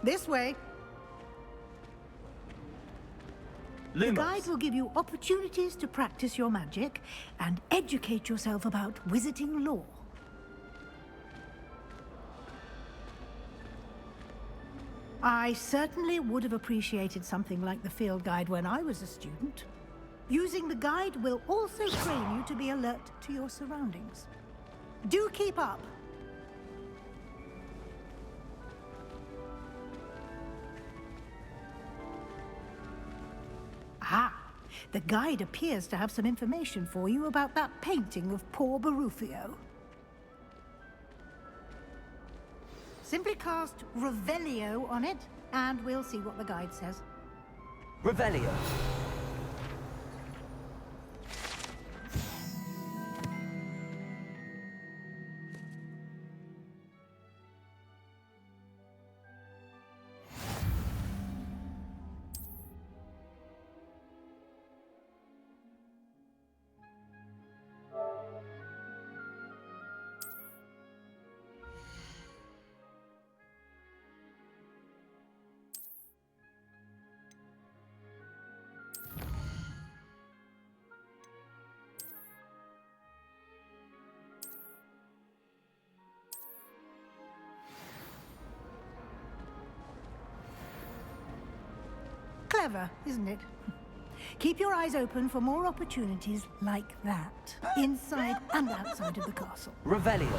This way. Lumos. The guide will give you opportunities to practice your magic and educate yourself about wizarding lore. I certainly would have appreciated something like the field guide when I was a student. Using the guide will also train you to be alert to your surroundings. Do keep up! Ah, the guide appears to have some information for you about that painting of poor Barufio. Simply cast Revelio on it, and we'll see what the guide says. Revelio. Clever, isn't it? Keep your eyes open for more opportunities like that, inside and outside of the castle. Revelio.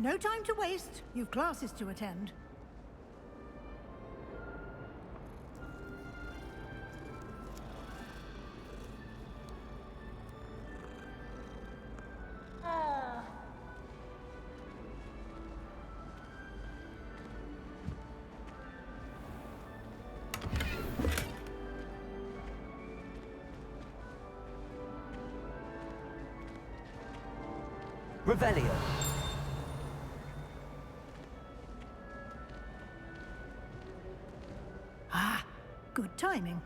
No time to waste. You've classes to attend. Revelio. Ah, good timing.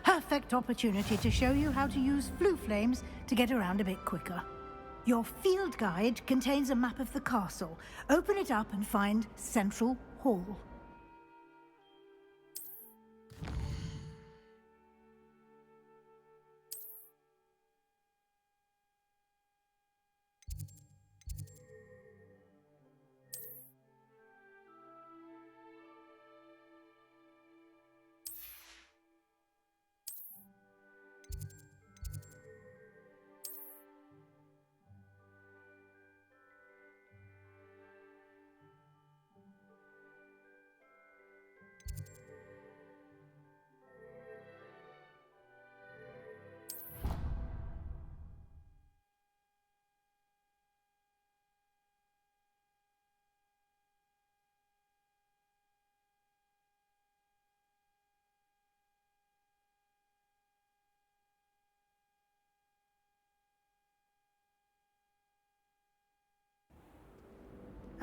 Perfect opportunity to show you how to use flue flames to get around a bit quicker. Your field guide contains a map of the castle. Open it up and find Central Hall.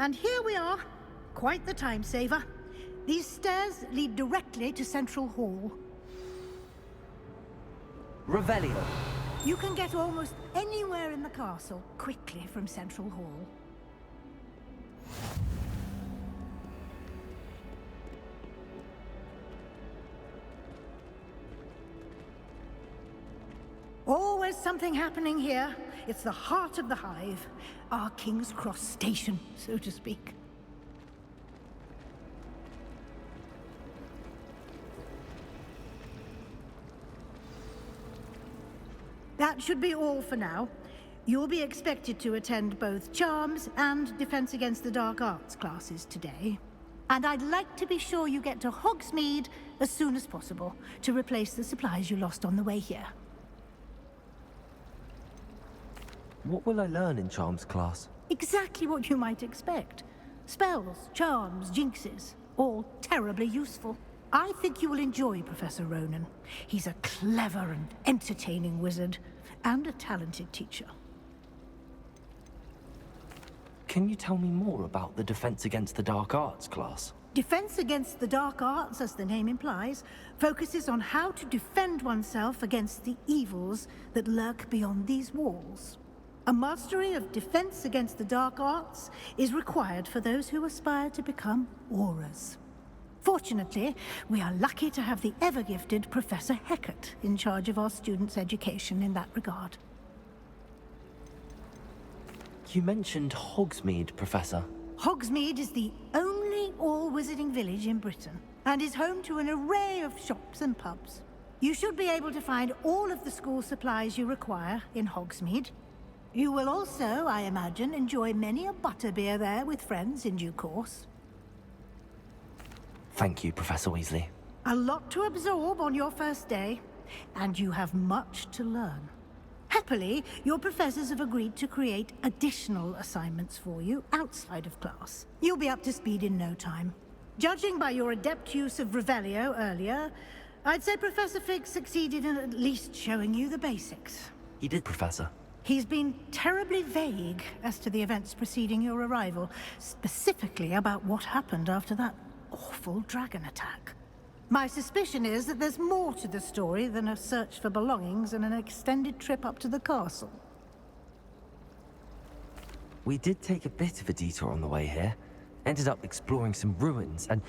And here we are. Quite the time saver. These stairs lead directly to Central Hall. Revelio. You can get almost anywhere in the castle quickly from Central Hall. Always something happening here. It's the heart of the hive. Our King's Cross station, so to speak. That should be all for now. You'll be expected to attend both Charms and Defense Against the Dark Arts classes today. And I'd like to be sure you get to Hogsmeade as soon as possible to replace the supplies you lost on the way here. What will I learn in Charms class? Exactly what you might expect. Spells, charms, jinxes, all terribly useful. I think you will enjoy Professor Ronan. He's a clever and entertaining wizard, and a talented teacher. Can you tell me more about the Defense Against the Dark Arts class? Defense against the dark arts, as the name implies, focuses on how to defend oneself against the evils that lurk beyond these walls. A mastery of defense against the dark arts is required for those who aspire to become auras. Fortunately, we are lucky to have the ever-gifted Professor Hecat in charge of our students' education in that regard. You mentioned Hogsmeade, Professor. Hogsmeade is the only all-wizarding village in Britain, and is home to an array of shops and pubs. You should be able to find all of the school supplies you require in Hogsmeade. You will also, I imagine, enjoy many a butterbeer there with friends in due course. Thank you, Professor Weasley. A lot to absorb on your first day, and you have much to learn. Happily, your professors have agreed to create additional assignments for you outside of class. You'll be up to speed in no time. Judging by your adept use of Revelio earlier, I'd say Professor Fig succeeded in at least showing you the basics. He did, Professor. He's been terribly vague as to the events preceding your arrival, specifically about what happened after that awful dragon attack. My suspicion is that there's more to the story than a search for belongings and an extended trip up to the castle. We did take a bit of a detour on the way here. Ended up exploring some ruins, and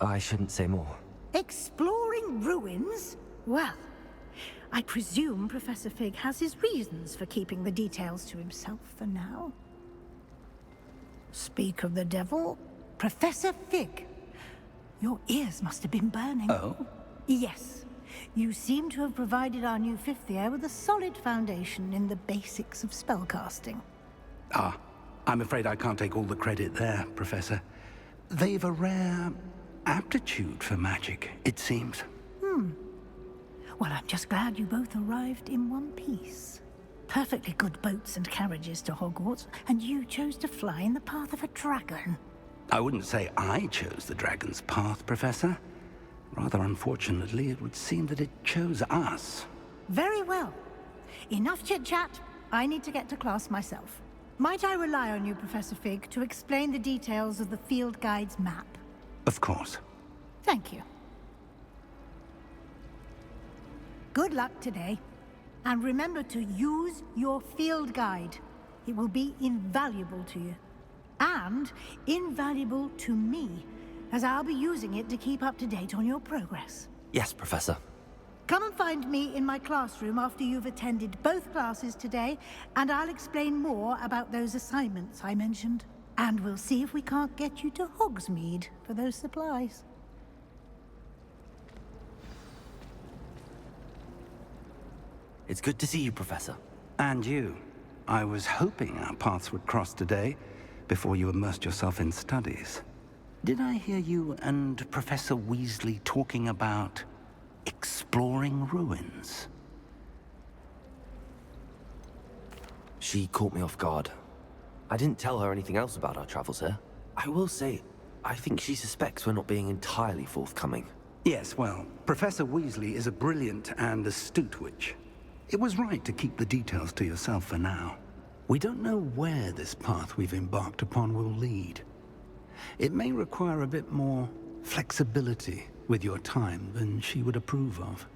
I shouldn't say more. Exploring ruins? Well, I presume Professor Fig has his reasons for keeping the details to himself for now. Speak of the devil, Professor Fig. Your ears must have been burning. Oh? Yes. You seem to have provided our new fifth year with a solid foundation in the basics of spellcasting. Ah, I'm afraid I can't take all the credit there, Professor. They've a rare aptitude for magic, it seems. Well, I'm just glad you both arrived in one piece. Perfectly good boats and carriages to Hogwarts, and you chose to fly in the path of a dragon. I wouldn't say I chose the dragon's path, Professor. Rather unfortunately, it would seem that it chose us. Very well. Enough chit-chat. I need to get to class myself. Might I rely on you, Professor Fig, to explain the details of the field guide's map? Of course. Thank you. Good luck today. And remember to use your field guide. It will be invaluable to you. And invaluable to me, as I'll be using it to keep up to date on your progress. Yes, Professor. Come and find me in my classroom after you've attended both classes today, and I'll explain more about those assignments I mentioned. And we'll see if we can't get you to Hogsmeade for those supplies. It's good to see you, Professor. And you. I was hoping our paths would cross today, before you immersed yourself in studies. Did I hear you and Professor Weasley talking about exploring ruins? She caught me off guard. I didn't tell her anything else about our travels here. I will say, I think she suspects we're not being entirely forthcoming. Yes, well, Professor Weasley is a brilliant and astute witch. It was right to keep the details to yourself for now. We don't know where this path we've embarked upon will lead. It may require a bit more flexibility with your time than she would approve of.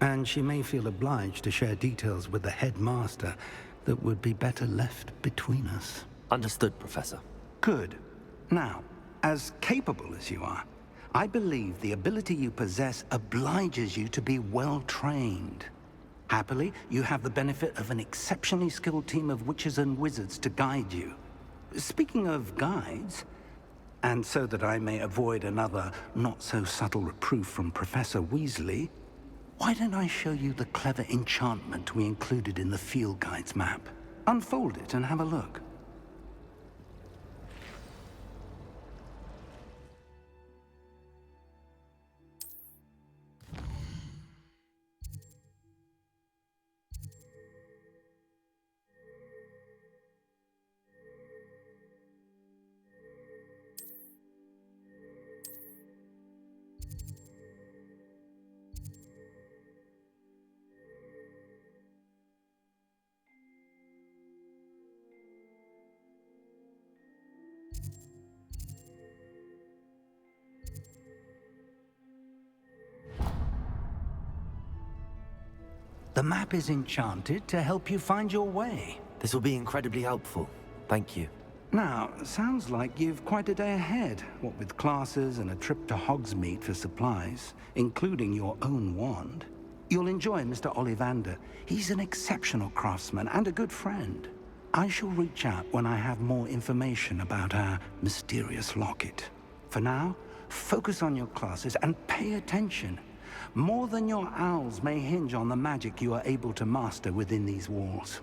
And she may feel obliged to share details with the headmaster that would be better left between us. Understood, Professor. Good. Now, as capable as you are, I believe the ability you possess obliges you to be well trained. Happily, you have the benefit of an exceptionally skilled team of witches and wizards to guide you. Speaking of guides, and so that I may avoid another not-so-subtle reproof from Professor Weasley, why don't I show you the clever enchantment we included in the field guide's map? Unfold it and have a look. The map is enchanted to help you find your way. This will be incredibly helpful. Thank you. Now, sounds like you've quite a day ahead, what with classes and a trip to Hogsmeade for supplies, including your own wand. You'll enjoy Mr. Ollivander. He's an exceptional craftsman and a good friend. I shall reach out when I have more information about our mysterious locket. For now, focus on your classes and pay attention. More than your owls may hinge on the magic you are able to master within these walls.